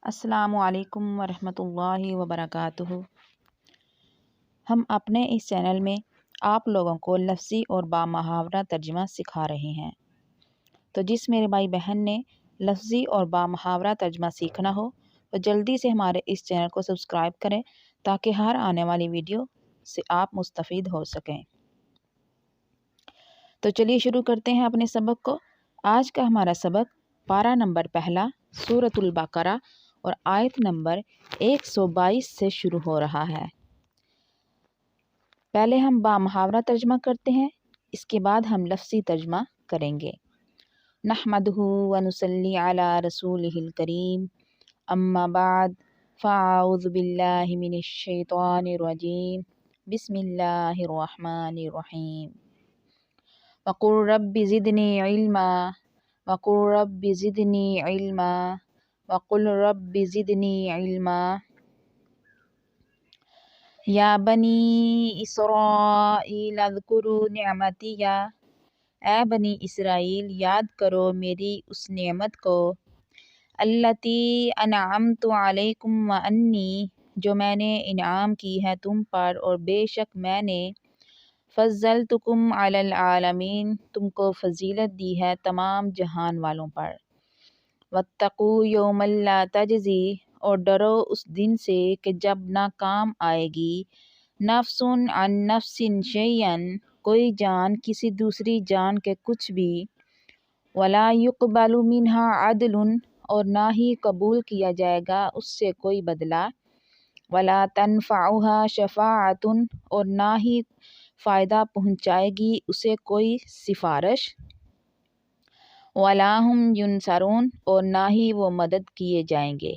السلام علیکم ورحمۃ اللہ وبرکاتہ۔ ہم اپنے اس چینل میں آپ لوگوں کو لفظی اور بامحاورہ ترجمہ سکھا رہے ہیں، تو جس میرے بھائی بہن نے لفظی اور بامحاورہ ترجمہ سیکھنا ہو تو جلدی سے ہمارے اس چینل کو سبسکرائب کریں تاکہ ہر آنے والی ویڈیو سے آپ مستفید ہو سکیں۔ تو چلیے شروع کرتے ہیں اپنے سبق کو۔ آج کا ہمارا سبق پارہ نمبر پہلا سورۃ البقرہ اور آیت نمبر 122 سے شروع ہو رہا ہے۔ پہلے ہم بامحاورہ ترجمہ کرتے ہیں، اس کے بعد ہم لفظی ترجمہ کریں گے۔ نحمدہ ونصلی علی رسولہ الکریم، اما بعد فاعوذ باللہ من الشیطان الرجیم، بسم اللہ الرحمن الرحیم۔ وقل رب زدنی علما، وقل رب زدنی علما، وقل رب زدنی علما۔ یا بنی اسرائیل اذکروا نعمتی، اے بنی اسرائیل یاد کرو میری اس نعمت کو، التی انعمت علیکم وانی، جو میں نے انعام کی ہے تم پر اور بے شک میں نے فضلتکم علی العالمین، تم کو فضیلت دی ہے تمام جہان والوں پر۔ واتقوا یوما لا تجزی، اور ڈرو اس دن سے کہ جب نہ کام آئے گی نفس عن نفس شیئا، کوئی جان کسی دوسری جان کے کچھ بھی، ولا یقبل منہا عدل، اور نہ ہی قبول کیا جائے گا اس سے کوئی بدلہ، ولا تنفعها شفاعۃ، اور نہ ہی فائدہ پہنچائے گی اسے کوئی سفارش، ولا هم ینصرون، اور نہ ہی وہ مدد کیے جائیں گے۔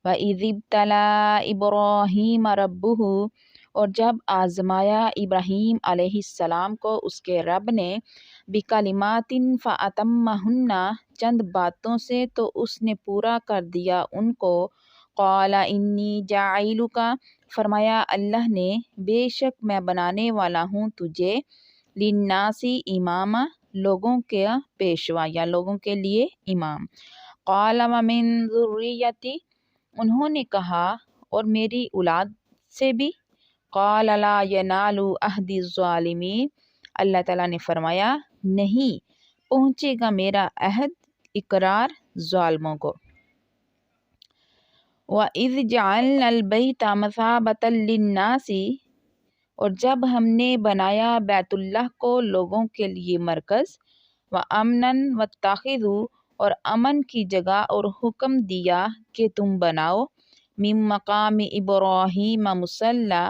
وَإِذِ ابْتَلَىٰ إِبْرَاهِيمَ رَبُّهُ، اور جب آزمایا ابراہیم علیہ السلام کو اس کے رب نے، بِكَلِمَاتٍ فَأَتَمَّهُنَّ، چند باتوں سے تو اس نے پورا کر دیا ان کو، قَالَ إِنِّي جَاعِلُكَ، فرمایا اللہ نے بے شک میں بنانے والا ہوں تجھے، لِلنَّاسِ اماما، لوگوں کے پیشوا یا لوگوں کے لیے امام۔ قَالَ وَمِن ذُرِّيَّتِي، انہوں نے کہا اور میری اولاد سے بھی، قَالَ لَا يَنَالُ عَهْدِي الظَّالِمِينَ، اللہ تعالیٰ نے فرمایا نہیں پہنچے گا میرا عہد اقرار ظالموں کو۔ وَإِذْ جَعَلْنَا الْبَيْتَ مَثَابَةً لِلنَّاسِ، اور جب ہم نے بنایا بیت اللہ کو لوگوں کے لیے مرکز، وَأَمْنًا وَاتَّخِذُوا، اور امن کی جگہ اور حکم دیا کہ تم بناؤ، مِن مقام ابراہیم مصلی،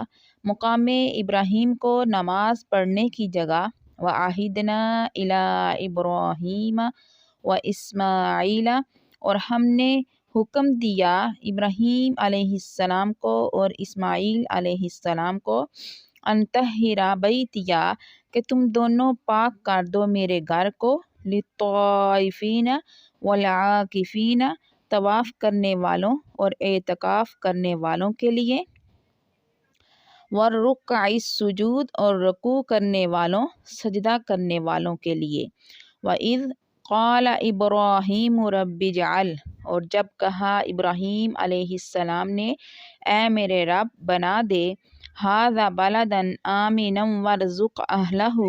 مقام ابراہیم کو نماز پڑھنے کی جگہ، وَعَهِدْنَا إِلَىٰ إِبْرَاهِيمَ وَإِسْمَاعِيلَ، اور ہم نے حکم دیا ابراہیم علیہ السلام کو اور اسماعیل علیہ السلام کو، ان طہرا بیتیا، کہ تم دونوں پاک کر دو میرے گھر کو، للطائفین والعاکفین، طواف کرنے والوں اور اعتکاف کرنے والوں کے لیے، والرکع السجود، اور رکوع کرنے والوں سجدہ کرنے والوں کے لیے۔ وَإِذْ قَالَ إِبْرَاهِيمُ رَبِّ اجْعَلْ، اور جب کہا ابراہیم علیہ السلام نے اے میرے رب بنا دے، هَذَا بَلَدًا آمِنًا وَارْزُقْ أَهْلَهُ،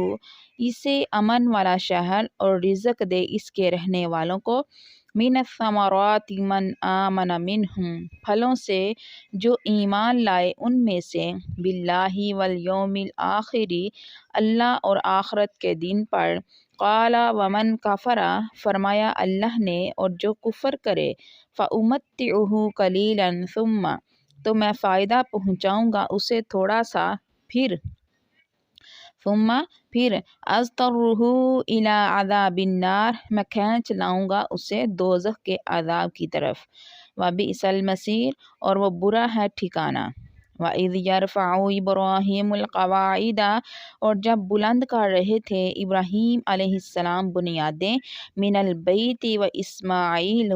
اسے امن والا شہر اور رزق دے اس کے رہنے والوں کو، مِنَ الثَّمَرَاتِ مَنْ آمَنَ مِنْهُمْ، پھلوں سے جو ایمان لائے ان میں سے، بِاللَّهِ وَالْيَوْمِ الْآخِرِ، اللہ اور آخرت کے دن پر، قَالَ وَمَنْ كَفَرَ، فرمایا اللہ نے اور جو کفر کرے، فَأُمَتِّعُهُ قَلِيلًا ثُمَّ، تو میں فائدہ پہنچاؤں گا اسے تھوڑا سا، پھر اضطرہ الی عذاب النار، میں کھینچ لاؤں گا اسے دوزخ کے عذاب کی طرف، وبئس المصیر، اور وہ برا ہے ٹھکانہ۔ وَإِذْ يَرْفَعُ إِبْرَاهِيمُ الْقَوَاعِدَ، اور جب بلند کر رہے تھے ابراہیم علیہ السلام بنیادیں، من البیت و اسماعیل،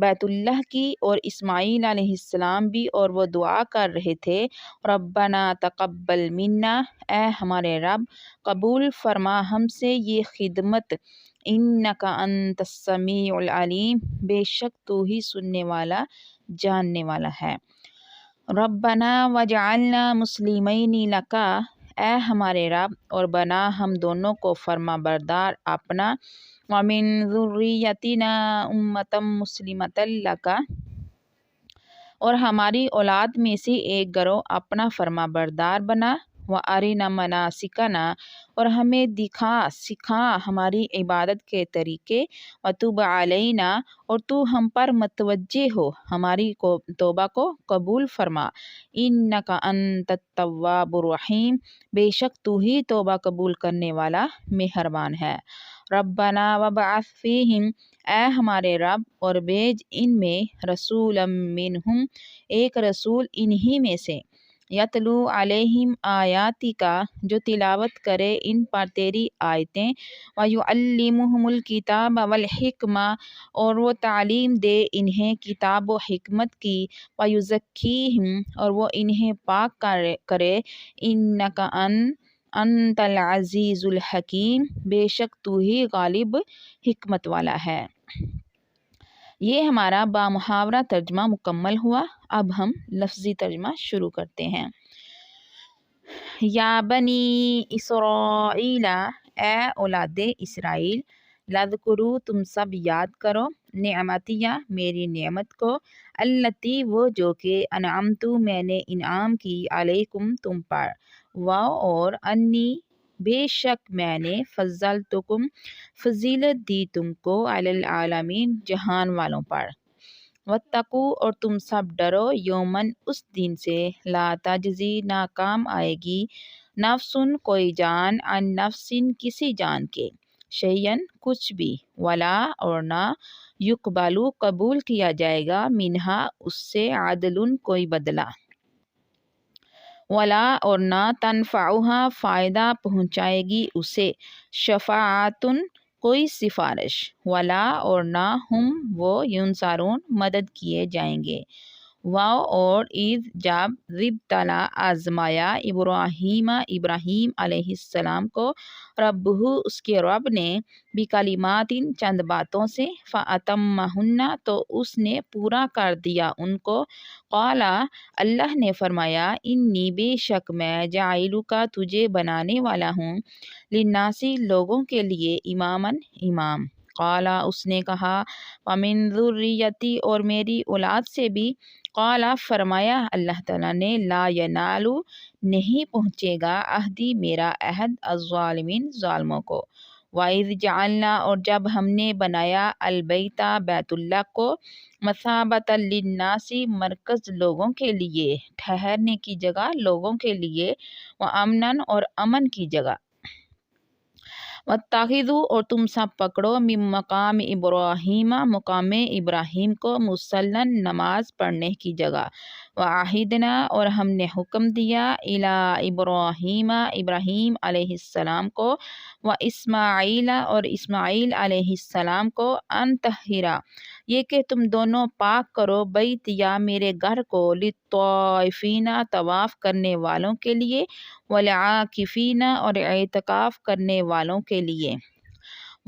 بیت اللہ کی اور اسماعیل علیہ السلام بھی، اور وہ دعا کر رہے تھے، ربنا تقبل منا، اے ہمارے رب قبول فرما ہم سے یہ خدمت، इन्नका अंतस समीउल अलीम, बेशक तू ही सुनने वाला जानने वाला है। रब्बना वजअलना मुस्लिमैनि लका, ए हमारे रब और बना हम दोनों को फर्मा बरदार अपना, व मिन ज़ुर्रियतिना उम्मतम मुस्लिमतल लका, और हमारी औलाद में से एक गिरोह अपना फर्मा बरदार बना, व अरिना मनासिकना, और हमें दिखा सिखा हमारी इबादत के तरीके, व तुब अलैना, और तू हम पर मतवज्जे हो हमारी को तौबा को कबूल फरमा, इन्नका अंतत तव्वाबुर रहीम, बेशक तू ही तौबा कबूल करने वाला मेहरबान है। रब्बना वबअस फीहिम, ए हमारे रब और भेज इनमें रसूलम मिनहुम, एक रसूल इन्हीं में से, यतलू अलैहिम आयातिका, जो तिलावत करे इन पर तेरी आयतें, व युअल्लिमुहुमुल किताब वल हिकमा, और वो तालीम दे इन्हें किताब व हिकमत की, व युज़क्कीहिम, और वो इन्हें पाक करे, इन्नका अंतल अज़ीज़ुल हकीम, बेशक तू ही गालिब हिकमत वाला है। ये हमारा बामुहावरा तर्जमा मुकम्मल हुआ। अब हम लफ्ज़ी तर्जमा शुरू करते हैं। या बनी इसराईला, ए औलादे इसराइल, लज़कुरू तुम सब याद करो, नेमतिया मेरी नेमत को, अल्लती वो जो कि अनअमतु मैंने इनाम की, अलैकुम तुम पर, वाव और अन्नी बेशक मैंने, फज़्ज़लतुकुम फजीलत दी तुमको, अलल आलमीन जहान वालों पर, वत्तकू और तुम सब डरो, यौमन उस दिन से, ला तजज़ी ना काम आएगी, नफ्सुन कोई जान, अन नफ्सिन किसी जान के, शैयन कुछ भी, वला और ना, युकबालू कबूल किया जाएगा, मिन्हा उससे, आदलुन कोई बदला, वला और ना, तनफ़उहा फ़ायदा पहुँचाएगी उसे, शफ़ाअतुन कोई सिफारिश, वला और ना, हम वो युनसारून मदद किए जाएंगे, वाव और ईद जब, रिबतला आजमाया, इब्राहीम अलैहिस्सलाम को, रब्बुहु उसके रब ने, बिकलिमातिन चंद बातों से, फ़अतम्महुन्ना तो उसने पूरा कर दिया उनको, क़ाला अल्लाह ने फरमाया, इन्नी बेशक मैं, जाइलुका तुझे बनाने वाला हूँ, लिन्नासी लोगों के लिए, इमामन इमाम, क़ाला उसने कहा, वमिन ज़ुर्रियती और मेरी औलाद से भी, क़ाला फरमाया अल्लाह ताला ने, ला यनालु नहीं पहुँचेगा, अहदी मेरा अहद, अज़्ज़ालिमीन ज़ालिमों को, वाइज़ जअलना और जब हमने बनाया, अलबैता बैतुल्लाह को, मसाबतल लिन्नासी मरकज़ लोगों के लिए, ठहरने की जगह लोगों के लिए, व अमनन और अमन की जगह, वत्ताखिज़ू और तुम सब पकड़ो, मिन मकाम इब्राहीमा मुकाम इब्राहीम को, मुसल्लन नमाज पढ़ने की जगह, व आहिदना और हमने हुक्म दिया, इला इब्राहीमा इब्राहीम अलैहिस्सलाम को, व इस्माईला और इस्माईल अलैहिस्सलाम को, अनतहिरा ये कि तुम दोनों पाक करो, बैतिया मेरे घर को, लित्ताइफीना तवाफ़ करने वालों के लिए, वलआकिफीना और एतकाफ़ करने वालों के लिए,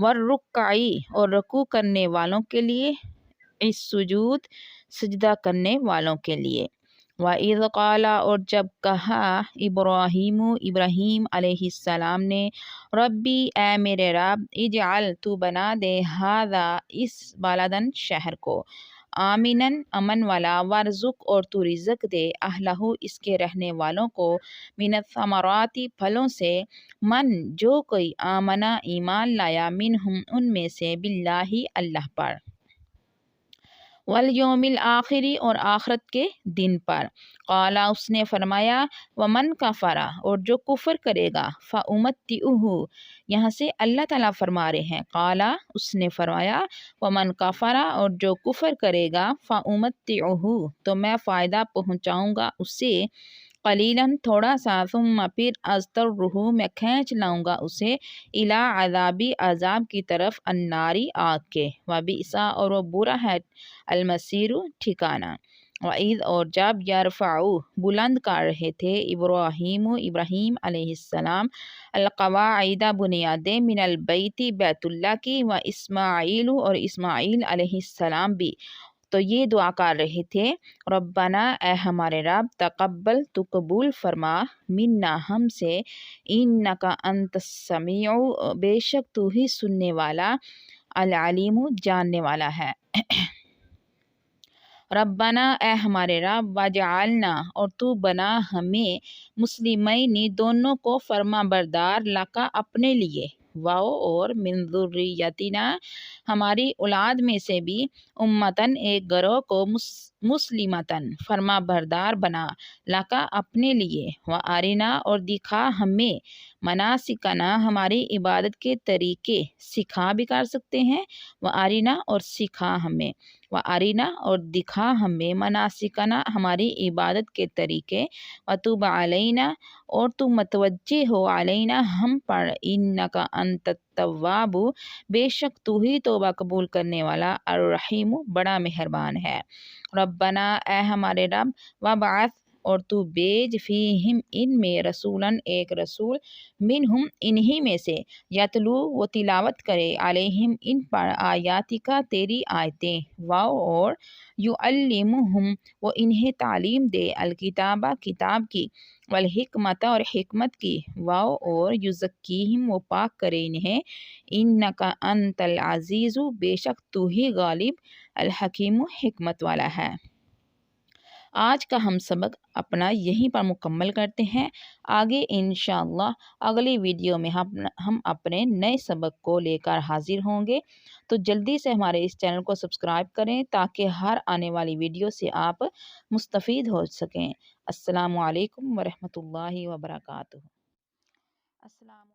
वर्रुक्काई और रुकू करने वालों के लिए, इस सुजूद सजदा करने वालों के लिए, व इज़ क़ाला और जब कहा, इब्राहीम अलैहिस्सलाम ने, रब्बी ए मेरे रब, इजअल तू बना दे, हादा इस बालादन शहर को, आमिनन अमन वाला, वर्जुक और तू रिज़्क़ दे, अहलहु इसके रहने वालों को, मिनत समराती फलों से, मन जो कोई, आमना ईमान लाया, मिनहुम उनमें से, बिल्लाही अल्लाह पर, वल यौमिल आखिरी और आखरत के दिन पर, क़ाला उसने फरमाया, वमन कफ़रा और जो कुफ़र करेगा, फ़उमत्तिउहु यहाँ से अल्लाह ताला फरमा रहे हैं, क़ाला उसने फरमाया, वमन कफ़रा और जो कुफ़र करेगा, फ़उमत्तिउहु तो मैं फ़ायदा पहुँचाऊँगा उसे, कलीलन थोड़ा सा, सुम्मा फिर, अज़तर्रुहु मैं खींच लाऊंगा उसे, इला अज़ाबी अज़ाब की तरफ, अन्नारी आग के, व बिसा और वो बुरा है, अलमसीरु ठिकाना, वईद और जब यरफ़उ बुलंद कर रहे थे इब्राहीम अलैहिस्सलाम अलक़वाइदा बुनियादें मिनल बैती बैतुल्लाह की व इस्माईल और इस्माईल अलैहिस्सलाम भी, तो ये दुआ कर रहे थे, रब्बना ए हमारे रब, तक़ब्बल तू कबूल फरमा, मिन्ना हमसे, इन्नका अंतस समीउ बेशक तू ही सुनने वाला, अल अलीमु जानने वाला है। रब्बना ए हमारे रब, वजअलना और तू बना हमें, मुस्लिमैनी दोनों को फर्मा बरदार, लका अपने लिए, वाओ और मिन ज़ुर्रियतिना हमारी औलाद में से भी, उम्मतन एक गरोह को, मुस्लिमतन फर्मा बरदार बना, लका अपने लिए, व आरिना और दिखा हमें, मनासिकना हमारी इबादत के तरीके, सिखा भी कर सकते हैं, व आरिना और सिखा हमें, व आरिना और दिखा हमें, मनासिकना हमारी इबादत के तरीके, व तुब अलैना और तू मतवज्जे हो अलैना हम पर, इन्नका अंत तव्वाबु बेशक तू ही तौबा कबूल करने वाला, अर्रहीमु बड़ा मेहरबान है। रब्बना ए हमारे रब, वबअथ और तू भेज फीहिम इनमें, रसूलन एक रसूल, मिनहुम इन्हीं में से, यतलू वो तिलावत करे, अलैहिम इन पर, आयातिका तेरी आयतें, वाओ और युअल्लिमुहुम वो इन्हें तालीम दे, अलकिताबा किताब की, वल हिकमत और हिकमत की, वाओ और युज़क्कीहिम वो पाक करे इन्हें, इन्नका अंतल अज़ीज़ु बेशक तू ही गालिब, अल हकीमु हिकमत वाला है। आज का हम सबक अपना यहीं पर मुकम्मल करते हैं। आगे इंशाअल्लाह अगली वीडियो में हम अपने नए सबक को लेकर हाजिर होंगे। तो जल्दी से हमारे इस चैनल को सब्सक्राइब करें ताकि हर आने वाली वीडियो से आप मुस्तफ़ीद हो सकें। अस्सलामु अलैकुम वरहमतुल्लाहि वबरकातुहू। अस्सलाम।